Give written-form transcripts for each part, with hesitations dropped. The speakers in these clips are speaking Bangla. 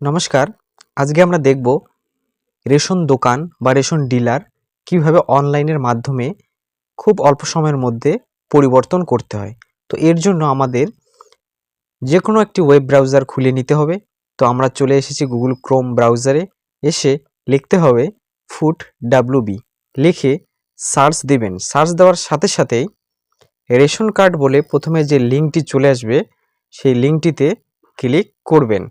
নমস্কার। আজকে আমরা দেখব রেশন দোকান বা রেশন ডিলার কিভাবে অনলাইনের মাধ্যমে খুব অল্প সময়ের মধ্যে পরিবর্তন করতে হয়। তো এর জন্য আমাদের যে কোনো একটি ওয়েব ব্রাউজার খুলে নিতে হবে। তো আমরা চলে এসেছি গুগল ক্রোম ব্রাউজারে। এসে লিখতে হবে ফুড ডাব্লিউবি, লিখে সার্চ দিবেন। সার্চ দেওয়ার সাথে সাথেই রেশন কার্ড বলে প্রথমে যে লিঙ্কটি চলে আসবে সেই লিঙ্কটিতে ক্লিক করবেন।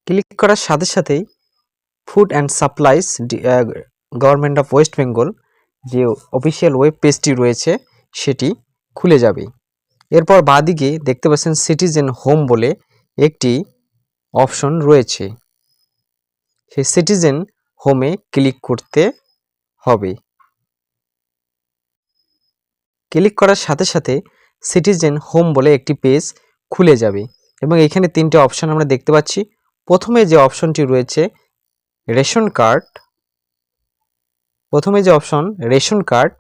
ক্লিক করার সাথে সাথেই food and supplies government of West Bengal যে অফিসিয়াল ওয়েব পেজটি রয়েছে সেটি খুলে যাবে। এরপর বাঁদিকে দেখতে পাচ্ছেন সিটিজেন হোম বলে একটি অপশন রয়েছে, সেই সিটিজেন হোমে ক্লিক করতে হবে। ক্লিক করার সাথে সাথে সিটিজেন হোম বলে একটি পেজ খুলে যাবে এবং এখানে তিনটে অপশন আমরা দেখতে পাচ্ছি। প্রথমে যে অপশনটি রয়েছে রেশন কার্ড, রেশন কার্ড,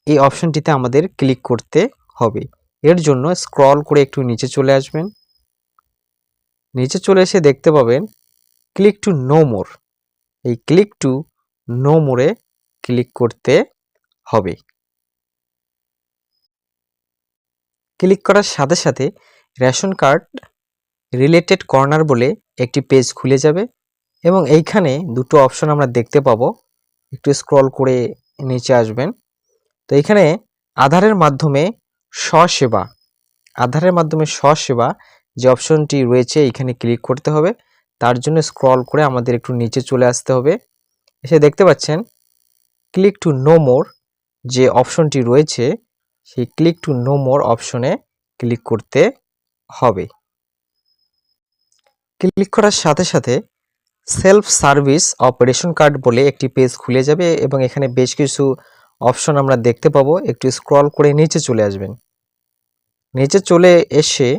এই অপশনটিতে আমাদের ক্লিক করতে হবে। এর জন্য স্ক্রল করে একটু নিচে চলে আসবেন। নিচে চলে এসে দেখতে পাবেন ক্লিক টু নো মোর। এই ক্লিক টু নো মোরে ক্লিক করতে হবে। ক্লিক করার সাথে সাথে রেশন কার্ড রিলেটেড কর্নার বলে একটি পেজ খুলে যাবে এবং এইখানে দুটো অপশন আমরা দেখতে পাবো। একটু স্ক্রল করে নিচে আসবেন। তো এখানে আধারের মাধ্যমে স্বসেবা যে অপশনটি রয়েছে এখানে ক্লিক করতে হবে। তার জন্য স্ক্রল করে আমাদের একটু নিচে চলে আসতে হবে। এসে দেখতে পাচ্ছেন ক্লিক টু নো মোর যে অপশনটি রয়েছে সেই ক্লিক টু নো মোর অপশনে ক্লিক করতে হবে। ক্লিক করার সাথে সাথে self service of ration card বলে একটি পেজ খুলে যাবে এবং এখানে বেশ কিছু অপশন আমরা দেখতে পাবো। একটু স্ক্রল করে নিচে চলে আসবেন। নিচে চলে এসে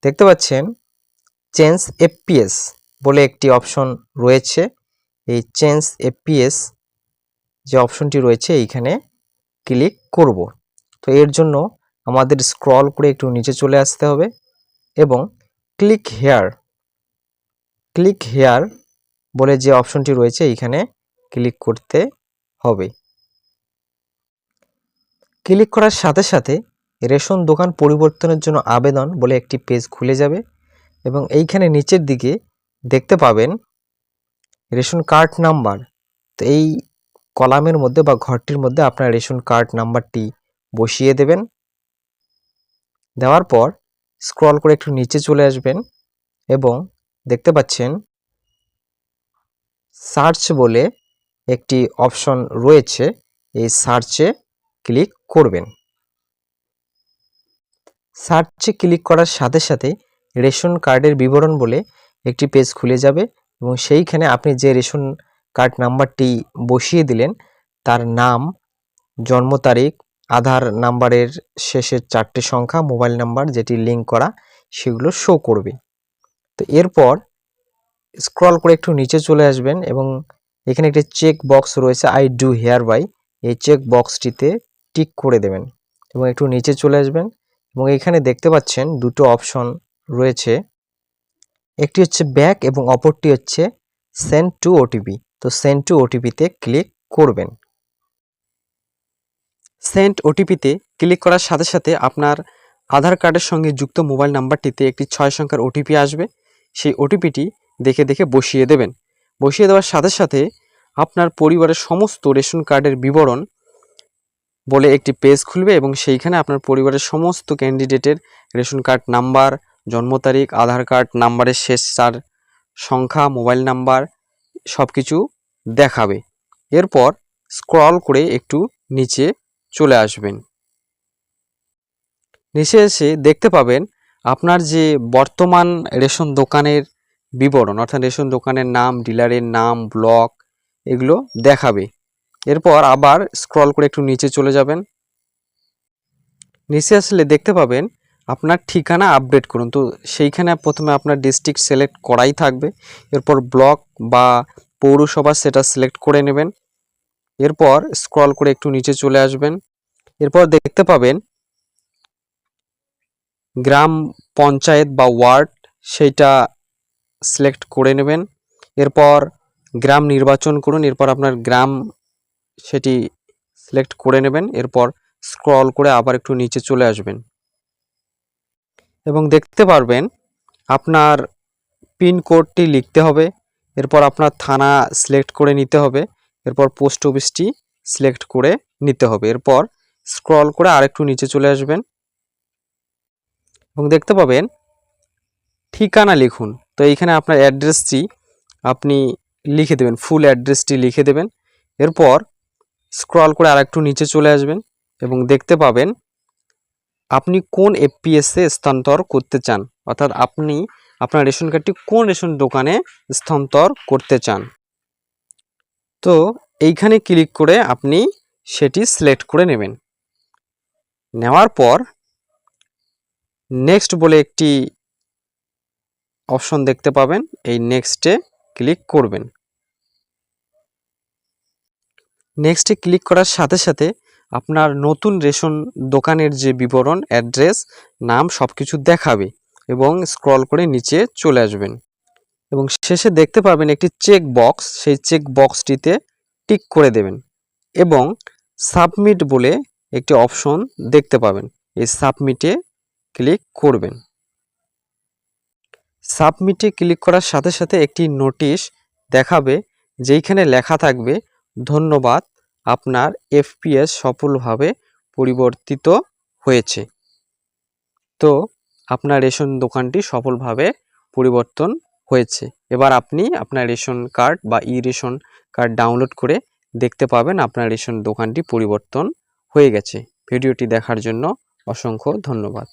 দেখতে পাচ্ছেন চেঞ্জ এফপিএস বলে একটি অপশন রয়েছে। এই চেঞ্জ এফপিএস যে অপশনটি রয়েছে এইখানে ক্লিক করব। তো এর জন্য আমাদের স্ক্রল করে একটু নিচে চলে আসতে হবে এবং ক্লিক হেয়ার বলে যে অপশনটি রয়েছে এইখানে ক্লিক করতে হবে। ক্লিক করার সাথে সাথে রেশন দোকান পরিবর্তনের জন্য আবেদন বলে একটি পেজ খুলে যাবে এবং এইখানে নিচের দিকে দেখতে পাবেন রেশন কার্ড নাম্বার। তো এই কলামের মধ্যে বা ঘরটির মধ্যে আপনার রেশন কার্ড নাম্বারটি বসিয়ে দেবেন। দেওয়ার পর স্ক্রল করে একটু নিচে চলে আসবেন এবং দেখতে পাচ্ছেন সার্চ বলে একটি অপশন রয়েছে। এই সার্চে ক্লিক করবেন। সার্চে ক্লিক করার সাথে সাথে রেশন কার্ডের বিবরণ বলে একটি পেজ খুলে যাবে এবং সেইখানে আপনি যে রেশন কার্ড নাম্বারটি বসিয়ে দিলেন তার নাম, জন্ম তারিখ, আধার নাম্বারের শেষের 4টে সংখ্যা, মোবাইল নাম্বার যেটি লিঙ্ক করা সেগুলো শো করবে। তো এরপর স্ক্রল করে একটু নিচে চলে আসবেন এবং এখানে একটি চেক বক্স রয়েছে আই ডু হেয়ার বাই, এই চেক বক্সটিতে টিক করে দেবেন এবং একটু নিচে চলে আসবেন এবং এখানে দেখতে পাচ্ছেন দুটো অপশন রয়েছে, একটি হচ্ছে ব্যাক এবং অপরটি হচ্ছে সেন্ড টু ওটিপি। তো সেন্ড টু ওটিপিতে ক্লিক করবেন। সেন্ড ওটিপিতে ক্লিক করার সাথে সাথে আপনার আধার কার্ডের সঙ্গে যুক্ত মোবাইল নাম্বারটিতে একটি 6 সংখ্যার ওটিপি আসবে। সেই ওটিপিটি দেখে দেখে বসিয়ে দেবেন। বসিয়ে দেওয়ার সাথে সাথে আপনার পরিবারের সমস্ত রেশন কার্ডের বিবরণ বলে একটি পেজ খুলবে এবং সেইখানে আপনার পরিবারের সমস্ত ক্যান্ডিডেটের রেশন কার্ড নাম্বার, জন্ম তারিখ, আধার কার্ড নাম্বারের শেষ 4 সংখ্যা, মোবাইল নাম্বার সব কিছু দেখাবে। এরপর স্ক্রল করে একটু নিচে চলে আসবেন। নিচে এসে দেখতে পাবেন আপনার যে বর্তমান রেশন দোকানের বিবরণ, অর্থাৎ রেশন দোকানের নাম, ডিলারের নাম, ব্লক এগুলো দেখাবে। এরপর আবার স্ক্রল করে একটু নিচে চলে যাবেন। নিচে আসলে দেখতে পাবেন আপনার ঠিকানা আপডেট করুন। তো সেইখানে প্রথমে আপনার ডিস্ট্রিক্ট সিলেক্ট করাই থাকবে। এরপর ব্লক বা পৌরসভা সেটা সিলেক্ট করে নেবেন। এরপর স্ক্রল করে একটু নিচে চলে আসবেন। এরপর দেখতে পাবেন গ্রাম পঞ্চায়েত বা ওয়ার্ড সেইটা সিলেক্ট করে নেবেন। এরপর গ্রাম নির্বাচন করুন, এরপর আপনার গ্রাম সেটি সিলেক্ট করে নেবেন। এরপর স্ক্রল করে আবার একটু নিচে চলে আসবেন এবং দেখতে পারবেন আপনার পিনকোডটি লিখতে হবে। এরপর আপনার থানা সিলেক্ট করে নিতে হবে। এরপর পোস্ট অফিসটি সিলেক্ট করে নিতে হবে। এরপর স্ক্রল করে আরেকটু নিচে চলে আসবেন এবং দেখতে পাবেন ঠিকানা লিখুন। তো এইখানে আপনার অ্যাড্রেসটি আপনি লিখে দেবেন, ফুল অ্যাড্রেসটি লিখে দেবেন। এরপর স্ক্রল করে আরেকটু নিচে চলে আসবেন এবং দেখতে পাবেন আপনি কোন এফপিএসে স্থানান্তর করতে চান, অর্থাৎ আপনি আপনার রেশন কার্ডটি কোন রেশন দোকানে স্থানান্তর করতে চান। তো এইখানে ক্লিক করে আপনি সেটি সিলেক্ট করে নেবেন। নেওয়ার পর নেক্সট বলে একটি অপশন দেখতে পাবেন, এই নেক্সটে ক্লিক করবেন। নেক্সটে ক্লিক করার সাথে সাথে আপনার নতুন রেশন দোকানের যে বিবরণ, অ্যাড্রেস, নাম সব কিছু দেখাবে এবং স্ক্রল করে নিচে চলে আসবেন এবং শেষে দেখতে পাবেন একটি চেক বক্স, সেই চেক বক্সটিতে টিক করে দেবেন এবং সাবমিট বলে একটি অপশন দেখতে পাবেন, এই সাবমিটে ক্লিক করবেন। সাবমিটে ক্লিক করার সাথে সাথে একটি নোটিশ দেখাবে, যেইখানে লেখা থাকবে ধন্যবাদ, আপনার এফপিএস সফলভাবে পরিবর্তিত হয়েছে। তো আপনার রেশন দোকানটি সফলভাবে পরিবর্তন হয়েছে। এবার আপনি আপনার রেশন কার্ড বা ই রেশন কার্ড ডাউনলোড করে দেখতে পাবেন আপনার রেশন দোকানটি পরিবর্তন হয়ে গেছে। ভিডিওটি দেখার জন্য অসংখ্য ধন্যবাদ।